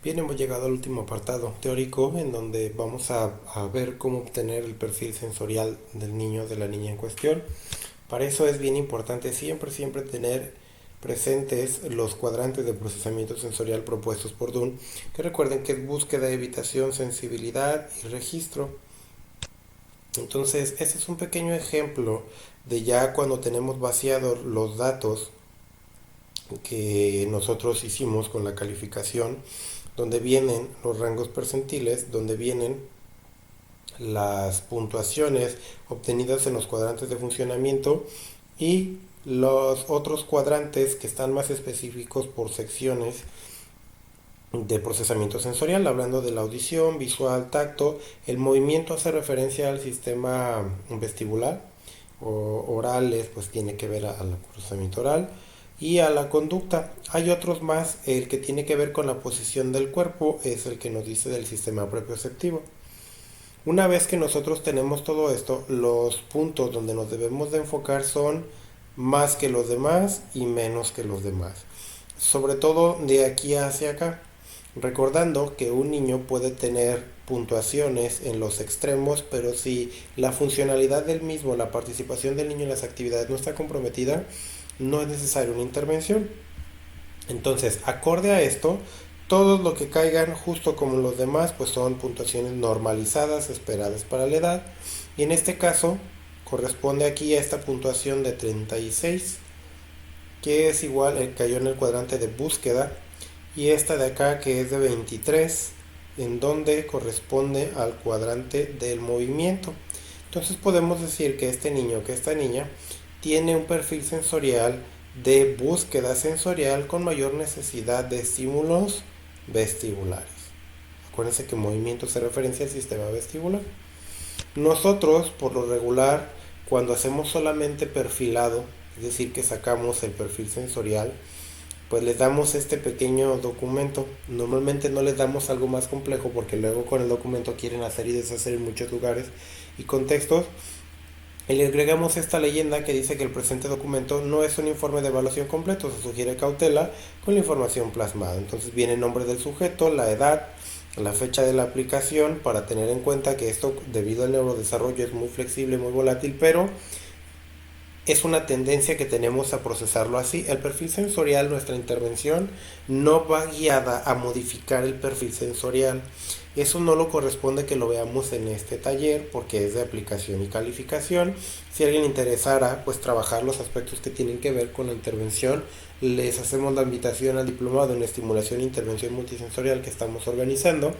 Bien, hemos llegado al último apartado teórico en donde vamos a ver cómo obtener el perfil sensorial del niño o de la niña en cuestión. Para eso es bien importante siempre tener presentes los cuadrantes de procesamiento sensorial propuestos por Dunn, que recuerden que es búsqueda, evitación, sensibilidad y registro. Entonces, este es un pequeño ejemplo de ya cuando tenemos vaciados los datos que nosotros hicimos con la calificación, donde vienen los rangos percentiles, donde vienen las puntuaciones obtenidas en los cuadrantes de funcionamiento y los otros cuadrantes que están más específicos por secciones de procesamiento sensorial, hablando de la audición, visual, tacto. El movimiento hace referencia al sistema vestibular, o orales, pues tiene que ver al procesamiento oral, y a la conducta. Hay otros más, el que tiene que ver con la posición del cuerpo es el que nos dice del sistema propioceptivo. Una vez que nosotros tenemos todo esto, los puntos donde nos debemos de enfocar son más que los demás y menos que los demás. Sobre todo de aquí hacia acá. Recordando que un niño puede tener puntuaciones en los extremos, pero si la funcionalidad del mismo, la participación del niño en las actividades no está comprometida, no es necesaria una intervención. Entonces, acorde a esto, todos los que caigan justo como los demás, pues son puntuaciones normalizadas, esperadas para la edad. Y en este caso, corresponde aquí a esta puntuación de 36, que es igual, cayó en el cuadrante de búsqueda, y esta de acá que es de 23, en donde corresponde al cuadrante del movimiento. Entonces podemos decir que este niño o que esta niña tiene un perfil sensorial de búsqueda sensorial con mayor necesidad de estímulos vestibulares. Acuérdense que movimiento se referencia al sistema vestibular. Nosotros, por lo regular, cuando hacemos solamente perfilado, es decir, que sacamos el perfil sensorial, pues les damos este pequeño documento. Normalmente no les damos algo más complejo porque luego con el documento quieren hacer y deshacer en muchos lugares y contextos. Y le agregamos esta leyenda que dice que el presente documento no es un informe de evaluación completo, se sugiere cautela con la información plasmada. Entonces viene el nombre del sujeto, la edad, la fecha de la aplicación, para tener en cuenta que esto, debido al neurodesarrollo, es muy flexible, muy volátil, pero es una tendencia que tenemos a procesarlo así. El perfil sensorial, nuestra intervención, no va guiada a modificar el perfil sensorial. Eso no lo corresponde que lo veamos en este taller porque es de aplicación y calificación. Si a alguien le interesara pues trabajar los aspectos que tienen que ver con la intervención, les hacemos la invitación al diplomado en estimulación e intervención multisensorial que estamos organizando,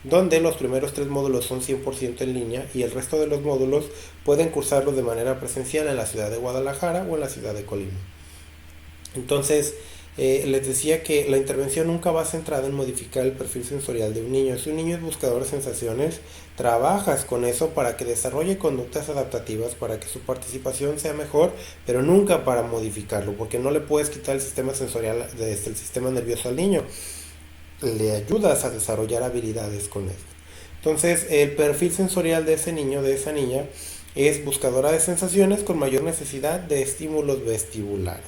donde los primeros 3 módulos son 100% en línea y el resto de los módulos pueden cursarlos de manera presencial en la ciudad de Guadalajara o en la ciudad de Colima. Entonces, les decía que la intervención nunca va centrada en modificar el perfil sensorial de un niño. Si un niño es buscador de sensaciones, trabajas con eso para que desarrolle conductas adaptativas, para que su participación sea mejor, pero nunca para modificarlo, porque no le puedes quitar el sistema sensorial desde el sistema nervioso al niño. Le ayudas a desarrollar habilidades con esto. Entonces, el perfil sensorial de ese niño, de esa niña, es buscadora de sensaciones con mayor necesidad de estímulos vestibulares.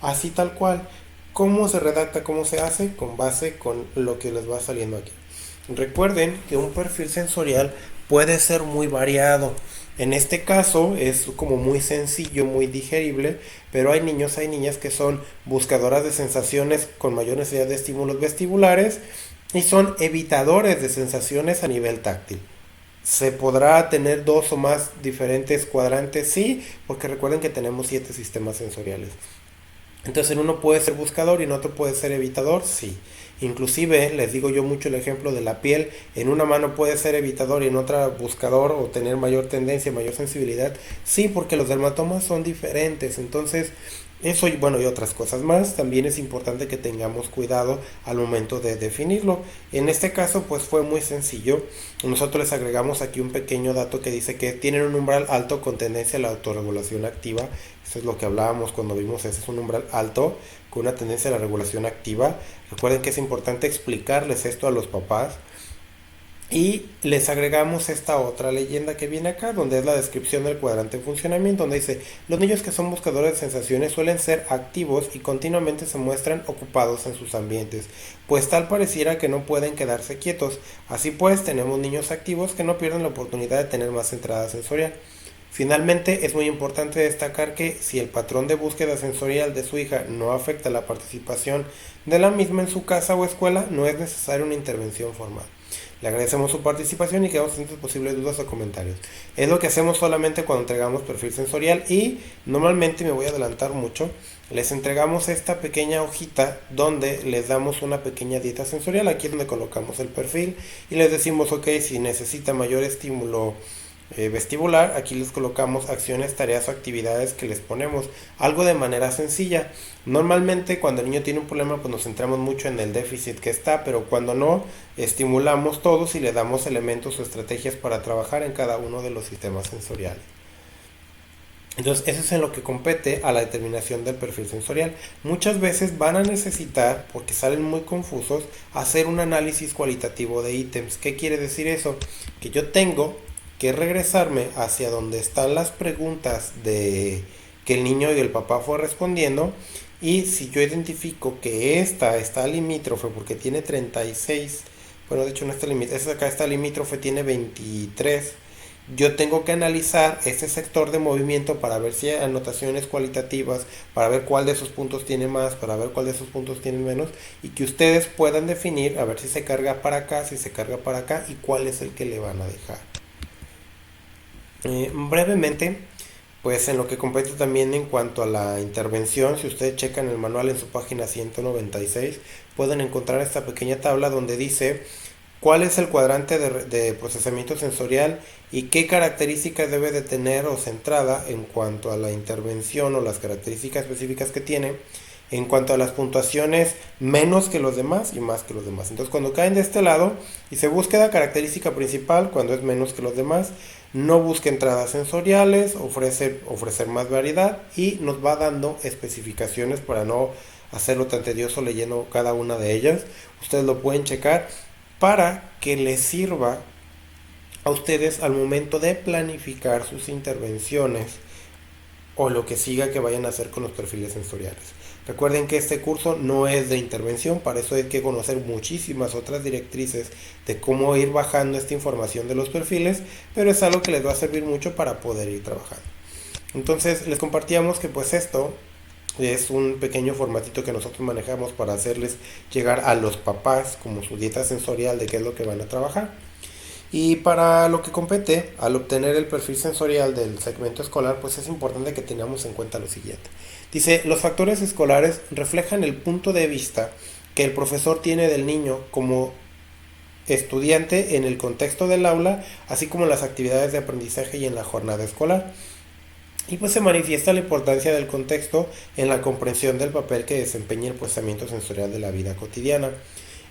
Así tal cual. ¿Cómo se redacta? ¿Cómo se hace? Con base con lo que les va saliendo aquí. Recuerden que un perfil sensorial puede ser muy variado. En este caso es como muy sencillo, muy digerible, pero hay niños, hay niñas que son buscadoras de sensaciones con mayor necesidad de estímulos vestibulares y son evitadores de sensaciones a nivel táctil. ¿Se podrá tener dos o más diferentes cuadrantes? Sí, porque recuerden que tenemos 7 sistemas sensoriales. Entonces en uno puede ser buscador y en otro puede ser evitador, sí. Inclusive les digo yo mucho el ejemplo de la piel, en una mano puede ser evitador y en otra buscador o tener mayor tendencia, mayor sensibilidad, sí, porque los dermatomas son diferentes. Entonces eso y bueno y otras cosas más, también es importante que tengamos cuidado al momento de definirlo. En este caso pues fue muy sencillo. Nosotros les agregamos aquí un pequeño dato que dice que tienen un umbral alto con tendencia a la autorregulación activa. Eso es lo que hablábamos cuando vimos ese, es un umbral alto con una tendencia a la regulación activa. Recuerden que es importante explicarles esto a los papás. Y les agregamos esta otra leyenda que viene acá, donde es la descripción del cuadrante de funcionamiento, donde dice, los niños que son buscadores de sensaciones suelen ser activos y continuamente se muestran ocupados en sus ambientes, pues tal pareciera que no pueden quedarse quietos. Así pues, tenemos niños activos que no pierden la oportunidad de tener más entrada sensorial. Finalmente, es muy importante destacar que si el patrón de búsqueda sensorial de su hija no afecta la participación de la misma en su casa o escuela, no es necesaria una intervención formal. Le agradecemos su participación y quedamos atentos a posibles dudas o comentarios. Es lo que hacemos solamente cuando entregamos perfil sensorial y normalmente, me voy a adelantar mucho, les entregamos esta pequeña hojita donde les damos una pequeña dieta sensorial. Aquí es donde colocamos el perfil y les decimos, ok, si necesita mayor estímulo vestibular, aquí les colocamos acciones, tareas o actividades que les ponemos, algo de manera sencilla. Normalmente cuando el niño tiene un problema pues nos centramos mucho en el déficit que está, pero cuando no, estimulamos todos y le damos elementos o estrategias para trabajar en cada uno de los sistemas sensoriales. Entonces, eso es en lo que compete a la determinación del perfil sensorial. Muchas veces van a necesitar, porque salen muy confusos, hacer un análisis cualitativo de ítems. ¿Qué quiere decir eso? Que yo tengo que regresarme hacia donde están las preguntas de que el niño y el papá fue respondiendo, y si yo identifico que esta está limítrofe porque tiene 36, bueno, de hecho no está limítrofe, esta acá está limítrofe, tiene 23, yo tengo que analizar ese sector de movimiento para ver si hay anotaciones cualitativas, para ver cuál de esos puntos tiene más, para ver cuál de esos puntos tiene menos, y que ustedes puedan definir a ver si se carga para acá, si se carga para acá y cuál es el que le van a dejar. Brevemente, pues en lo que compete también en cuanto a la intervención, si ustedes checan el manual en su página 196, pueden encontrar esta pequeña tabla donde dice cuál es el cuadrante de procesamiento sensorial y qué características debe de tener o centrada en cuanto a la intervención o las características específicas que tiene, en cuanto a las puntuaciones menos que los demás y más que los demás. Entonces cuando caen de este lado y se búsqueda característica principal, cuando es menos que los demás, no busque entradas sensoriales, ofrecer más variedad y nos va dando especificaciones para no hacerlo tan tedioso leyendo cada una de ellas. Ustedes lo pueden checar para que les sirva a ustedes al momento de planificar sus intervenciones o lo que siga que vayan a hacer con los perfiles sensoriales. Recuerden que este curso no es de intervención, para eso hay que conocer muchísimas otras directrices de cómo ir bajando esta información de los perfiles, pero es algo que les va a servir mucho para poder ir trabajando. Entonces les compartíamos que pues esto es un pequeño formatito que nosotros manejamos para hacerles llegar a los papás como su dieta sensorial de qué es lo que van a trabajar. Y para lo que compete, al obtener el perfil sensorial del segmento escolar, pues es importante que tengamos en cuenta lo siguiente. Dice, los factores escolares reflejan el punto de vista que el profesor tiene del niño como estudiante en el contexto del aula, así como en las actividades de aprendizaje y en la jornada escolar. Y pues se manifiesta la importancia del contexto en la comprensión del papel que desempeña el procesamiento sensorial de la vida cotidiana.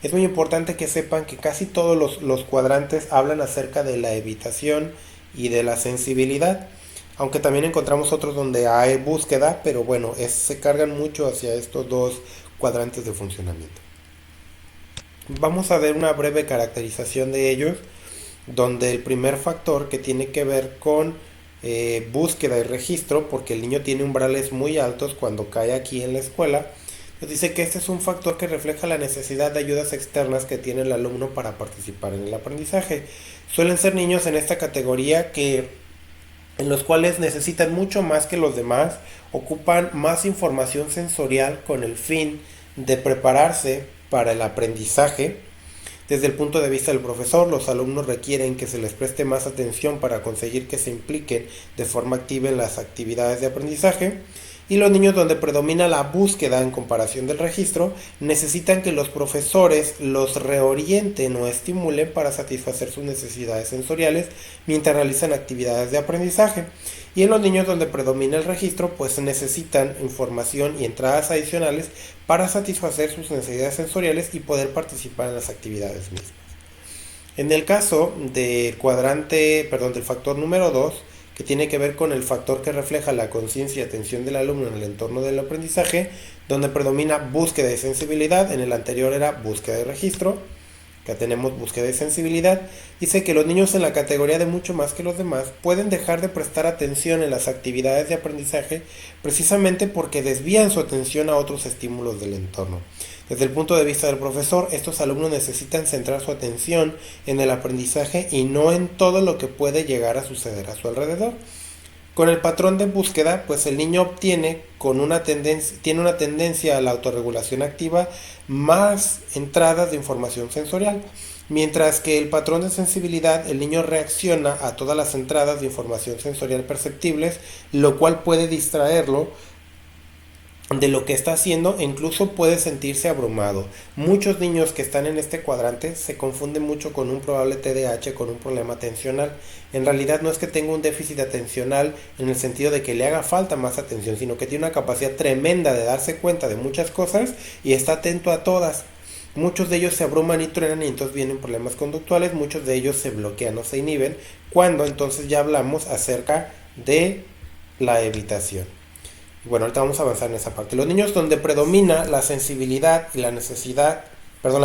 Es muy importante que sepan que casi todos los cuadrantes hablan acerca de la evitación y de la sensibilidad, aunque también encontramos otros donde hay búsqueda, pero bueno, se cargan mucho hacia estos dos cuadrantes de funcionamiento. Vamos a ver una breve caracterización de ellos, donde el primer factor que tiene que ver con búsqueda y registro, porque el niño tiene umbrales muy altos cuando cae aquí en la escuela, nos dice que este es un factor que refleja la necesidad de ayudas externas que tiene el alumno para participar en el aprendizaje. Suelen ser niños en esta categoría en los cuales necesitan mucho más que los demás, ocupan más información sensorial con el fin de prepararse para el aprendizaje. Desde el punto de vista del profesor, los alumnos requieren que se les preste más atención para conseguir que se impliquen de forma activa en las actividades de aprendizaje. Y los niños, donde predomina la búsqueda en comparación del registro, necesitan que los profesores los reorienten o estimulen para satisfacer sus necesidades sensoriales mientras realizan actividades de aprendizaje. Y en los niños, donde predomina el registro, pues necesitan información y entradas adicionales para satisfacer sus necesidades sensoriales y poder participar en las actividades mismas. En el caso del del factor número 2, que tiene que ver con el factor que refleja la conciencia y atención del alumno en el entorno del aprendizaje, donde predomina búsqueda y sensibilidad, en el anterior era búsqueda y registro, que tenemos búsqueda y sensibilidad, dice que los niños en la categoría de mucho más que los demás pueden dejar de prestar atención en las actividades de aprendizaje precisamente porque desvían su atención a otros estímulos del entorno. Desde el punto de vista del profesor, estos alumnos necesitan centrar su atención en el aprendizaje y no en todo lo que puede llegar a suceder a su alrededor. Con el patrón de búsqueda, pues el niño tiene una tendencia a la autorregulación activa más entradas de información sensorial, mientras que el patrón de sensibilidad, el niño reacciona a todas las entradas de información sensorial perceptibles, lo cual puede distraerlo de lo que está haciendo e incluso puede sentirse abrumado. Muchos niños que están en este cuadrante se confunden mucho con un probable TDAH, con un problema atencional. En realidad no es que tenga un déficit atencional en el sentido de que le haga falta más atención, sino que tiene una capacidad tremenda de darse cuenta de muchas cosas y está atento a todas. Muchos de ellos se abruman y truenan y entonces vienen problemas conductuales, muchos de ellos se bloquean o se inhiben, cuando entonces ya hablamos acerca de la evitación. Bueno, ahorita vamos a avanzar en esa parte. Los niños donde predomina la sensibilidad y la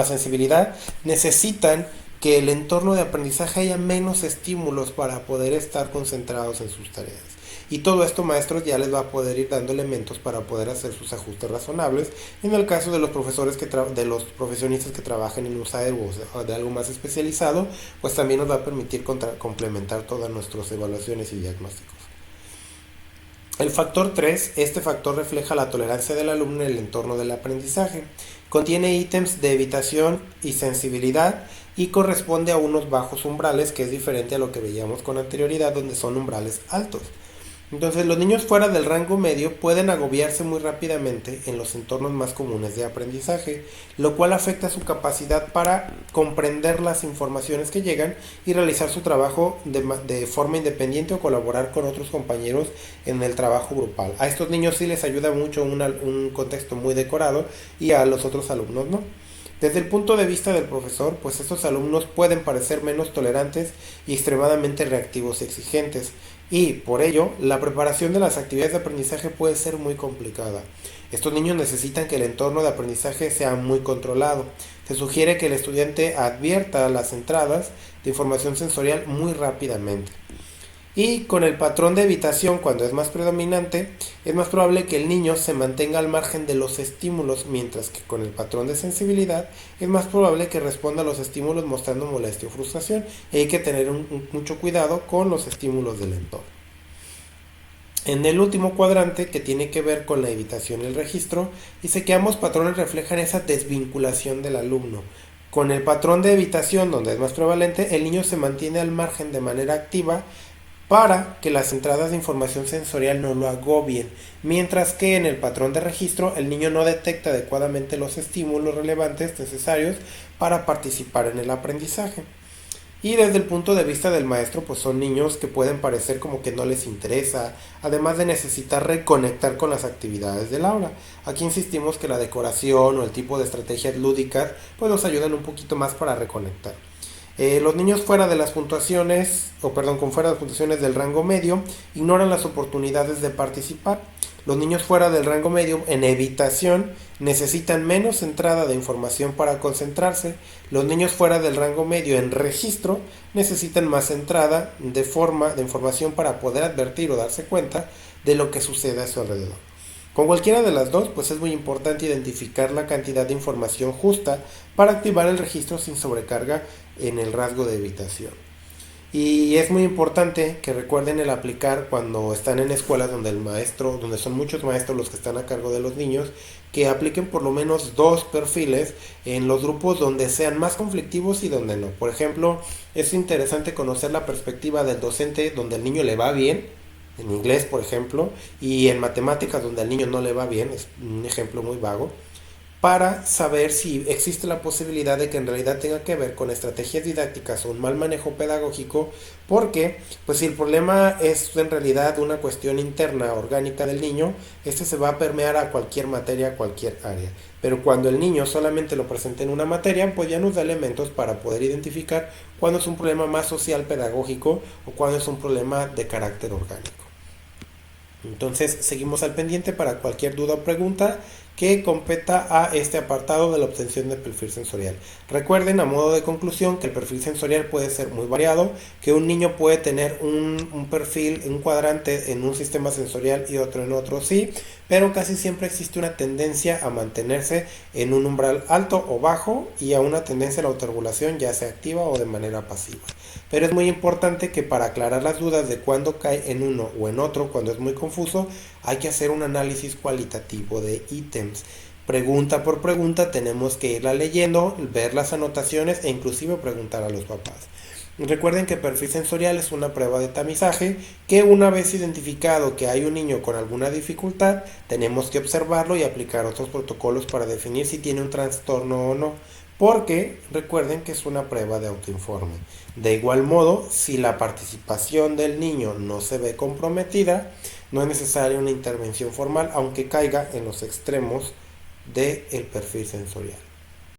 sensibilidad necesitan que el entorno de aprendizaje haya menos estímulos para poder estar concentrados en sus tareas. Y todo esto, maestros, ya les va a poder ir dando elementos para poder hacer sus ajustes razonables. En el caso de los profesores de los profesionistas que trabajen en un SAER o de algo más especializado, pues también nos va a permitir complementar todas nuestras evaluaciones y diagnósticos. El factor 3, este factor refleja la tolerancia del alumno en el entorno del aprendizaje. Contiene ítems de evitación y sensibilidad y corresponde a unos bajos umbrales, que es diferente a lo que veíamos con anterioridad, donde son umbrales altos. Entonces, los niños fuera del rango medio pueden agobiarse muy rápidamente en los entornos más comunes de aprendizaje, lo cual afecta su capacidad para comprender las informaciones que llegan y realizar su trabajo de forma independiente o colaborar con otros compañeros en el trabajo grupal. A estos niños sí les ayuda mucho un contexto muy decorado y a los otros alumnos no. Desde el punto de vista del profesor, pues estos alumnos pueden parecer menos tolerantes y extremadamente reactivos y exigentes, y por ello la preparación de las actividades de aprendizaje puede ser muy complicada. Estos niños necesitan que el entorno de aprendizaje sea muy controlado. Se sugiere que el estudiante advierta las entradas de información sensorial muy rápidamente. Y con el patrón de evitación, cuando es más predominante, es más probable que el niño se mantenga al margen de los estímulos, mientras que con el patrón de sensibilidad es más probable que responda a los estímulos mostrando molestia o frustración. Y hay que tener mucho cuidado con los estímulos del entorno. En el último cuadrante, que tiene que ver con la evitación y el registro, dice que ambos patrones reflejan esa desvinculación del alumno. Con el patrón de evitación, donde es más prevalente, el niño se mantiene al margen de manera activa para que las entradas de información sensorial no lo agobien, mientras que en el patrón de registro el niño no detecta adecuadamente los estímulos relevantes necesarios para participar en el aprendizaje. Y desde el punto de vista del maestro, pues son niños que pueden parecer como que no les interesa, además de necesitar reconectar con las actividades del aula. Aquí insistimos que la decoración o el tipo de estrategias lúdicas pues nos ayudan un poquito más para reconectar. Los niños con fuera de las puntuaciones del rango medio ignoran las oportunidades de participar. Los niños fuera del rango medio en evitación necesitan menos entrada de información para concentrarse. Los niños fuera del rango medio en registro necesitan más entrada de información para poder advertir o darse cuenta de lo que sucede a su alrededor. Con cualquiera de las dos, pues es muy importante identificar la cantidad de información justa para activar el registro sin sobrecarga en el rasgo de evitación. Y es muy importante que recuerden el aplicar cuando están en escuelas donde son muchos maestros los que están a cargo de los niños, que apliquen por lo menos 2 perfiles en los grupos donde sean más conflictivos y donde no. Por ejemplo, es interesante conocer la perspectiva del docente donde el niño le va bien, en inglés por ejemplo, y en matemáticas donde al niño no le va bien, es un ejemplo muy vago, para saber si existe la posibilidad de que en realidad tenga que ver con estrategias didácticas o un mal manejo pedagógico, porque pues si el problema es en realidad una cuestión interna, orgánica del niño, este se va a permear a cualquier materia, a cualquier área. Pero cuando el niño solamente lo presenta en una materia, pues ya nos da elementos para poder identificar cuándo es un problema más social pedagógico o cuándo es un problema de carácter orgánico. Entonces seguimos al pendiente para cualquier duda o pregunta que competa a este apartado de la obtención del perfil sensorial. Recuerden, a modo de conclusión, que el perfil sensorial puede ser muy variado, que un niño puede tener un perfil, un cuadrante en un sistema sensorial y otro en otro, sí, pero casi siempre existe una tendencia a mantenerse en un umbral alto o bajo y a una tendencia a la autorregulación, ya sea activa o de manera pasiva. Pero es muy importante que para aclarar las dudas de cuándo cae en uno o en otro, cuando es muy confuso, hay que hacer un análisis cualitativo de ítems. Pregunta por pregunta tenemos que irla leyendo, ver las anotaciones e inclusive preguntar a los papás. Recuerden que el perfil sensorial es una prueba de tamizaje que una vez identificado que hay un niño con alguna dificultad, tenemos que observarlo y aplicar otros protocolos para definir si tiene un trastorno o no, porque recuerden que es una prueba de autoinforme. De igual modo, si la participación del niño no se ve comprometida, no es necesaria una intervención formal, aunque caiga en los extremos del perfil sensorial.